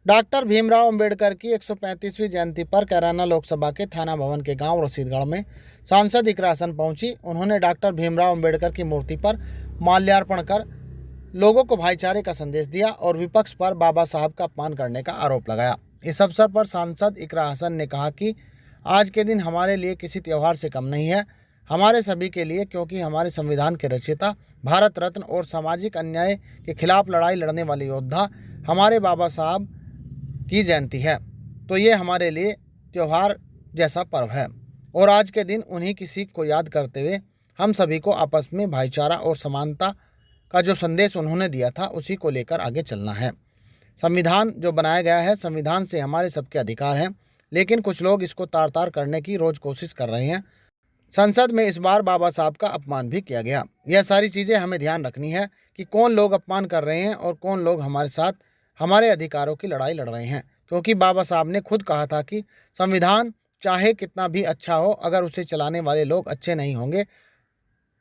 Doctor Bhimrao Ambedkar की 135वीं जयंती पर कैराना लोकसभा के थाना भवन के गांव रसीदगढ़ में सांसद इकरा हसन पहुंची। उन्होंने डॉक्टर भीमराव अंबेडकर की मूर्ति पर माल्यार्पण कर लोगों को भाईचारे का संदेश दिया और विपक्ष पर बाबा साहब का अपमान करने का आरोप लगाया। इस अवसर पर सांसद इकरा हसन ने कहा कि आज के दिन हमारे लिए किसी त्यौहार से कम नहीं है, हमारे सभी के लिए, क्योंकि हमारे संविधान के रचयिता, भारत रत्न और सामाजिक अन्याय के खिलाफ लड़ाई लड़ने वाले योद्धा हमारे बाबा साहब की जयंती है। तो ये हमारे लिए त्यौहार जैसा पर्व है और आज के दिन उन्हीं की सीख को याद करते हुए हम सभी को आपस में भाईचारा और समानता का जो संदेश उन्होंने दिया था उसी को लेकर आगे चलना है। संविधान जो बनाया गया है, संविधान से हमारे सबके अधिकार हैं, लेकिन कुछ लोग इसको तार तार करने की रोज कोशिश कर रहे हैं। संसद में इस बार बाबा साहब का अपमान भी किया गया। यह सारी चीज़ें हमें ध्यान रखनी है कि कौन लोग अपमान कर रहे हैं और कौन लोग हमारे साथ हमारे अधिकारों की लड़ाई लड़ रहे हैं, क्योंकि बाबा साहब ने खुद कहा था कि संविधान चाहे कितना भी अच्छा हो, अगर उसे चलाने वाले लोग अच्छे नहीं होंगे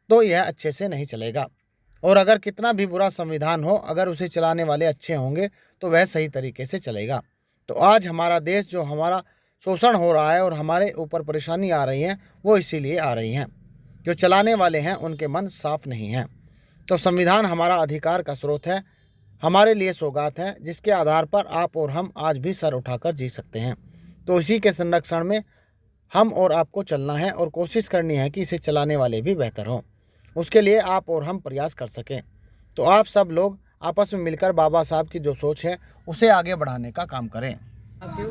तो यह अच्छे से नहीं चलेगा, और अगर कितना भी बुरा संविधान हो, अगर उसे चलाने वाले अच्छे होंगे तो वह सही तरीके से चलेगा। तो आज हमारा देश जो हमारा शोषण हो रहा है और हमारे ऊपर परेशानी आ रही है, वो इसीलिए आ रही हैं, जो चलाने वाले हैं उनके मन साफ नहीं हैं। तो संविधान हमारा अधिकार का स्रोत है, हमारे लिए सौगात है, जिसके आधार पर आप और हम आज भी सर उठाकर जी सकते हैं। तो इसी के संरक्षण में हम और आपको चलना है और कोशिश करनी है कि इसे चलाने वाले भी बेहतर हों। उसके लिए आप और हम प्रयास कर सकें। तो आप सब लोग आपस में मिलकर बाबा साहब की जो सोच है उसे आगे बढ़ाने का काम करें।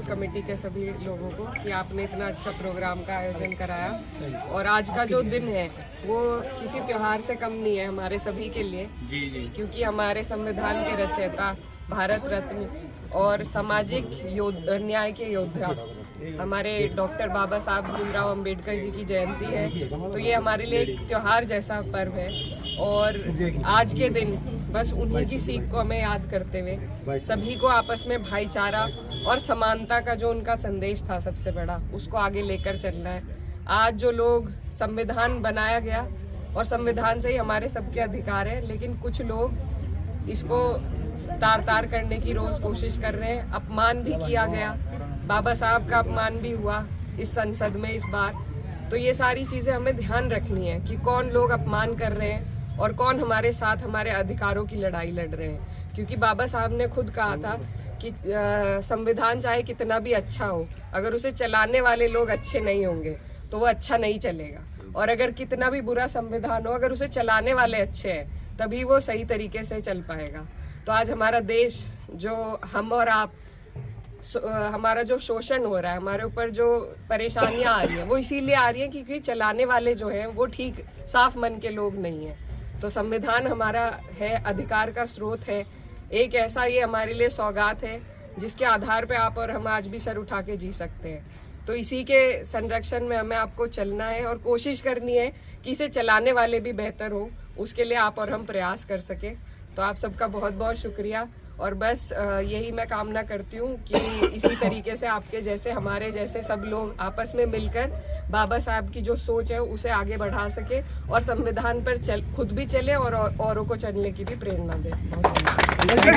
कमेटी के सभी लोगों को कि आपने इतना अच्छा प्रोग्राम का आयोजन कराया और आज का जो दिन है वो किसी त्योहार से कम नहीं है हमारे सभी के लिए, क्योंकि हमारे संविधान के रचयिता, भारत रत्न और सामाजिक न्याय के योद्धा हमारे डॉक्टर बाबा साहब भीमराव अंबेडकर जी की जयंती है। तो ये हमारे लिए एक त्योहार जैसा पर्व है और आज के दिन बस उन्हीं की सीख को हमें याद करते हुए सभी को आपस में भाईचारा और समानता का जो उनका संदेश था सबसे बड़ा, उसको आगे लेकर चलना है। आज जो लोग संविधान बनाया गया और संविधान से ही हमारे सबके अधिकार है, लेकिन कुछ लोग इसको तार तार करने की रोज कोशिश कर रहे हैं। अपमान भी किया गया, बाबा साहब का अपमान भी हुआ इस संसद में इस बार। तो ये सारी चीज़ें हमें ध्यान रखनी है कि कौन लोग अपमान कर रहे हैं और कौन हमारे साथ हमारे अधिकारों की लड़ाई लड़ रहे हैं, क्योंकि बाबा साहब ने खुद कहा था कि संविधान चाहे कितना भी अच्छा हो, अगर उसे चलाने वाले लोग अच्छे नहीं होंगे तो वो अच्छा नहीं चलेगा, और अगर कितना भी बुरा संविधान हो, अगर उसे चलाने वाले अच्छे हैं तभी वो सही तरीके से चल पाएगा। तो आज हमारा देश, जो हम और आप, हमारा जो शोषण हो रहा है, हमारे ऊपर जो परेशानियां आ रही हैं, वो इसीलिए आ रही हैं क्योंकि चलाने वाले जो हैं वो ठीक साफ मन के लोग नहीं हैं। तो संविधान हमारा है, अधिकार का स्रोत है, एक ऐसा ये हमारे लिए सौगात है जिसके आधार पे आप और हम आज भी सर उठा के जी सकते हैं। तो इसी के संरक्षण में हमें आपको चलना है और कोशिश करनी है कि इसे चलाने वाले भी बेहतर हो, उसके लिए आप और हम प्रयास कर सकें। तो आप सबका बहुत बहुत शुक्रिया, और बस यही मैं कामना करती हूँ कि इसी तरीके से आपके जैसे, हमारे जैसे सब लोग आपस में मिलकर बाबा साहब की जो सोच है उसे आगे बढ़ा सके और संविधान पर खुद भी चले और औरों को चलने की भी प्रेरणा दे।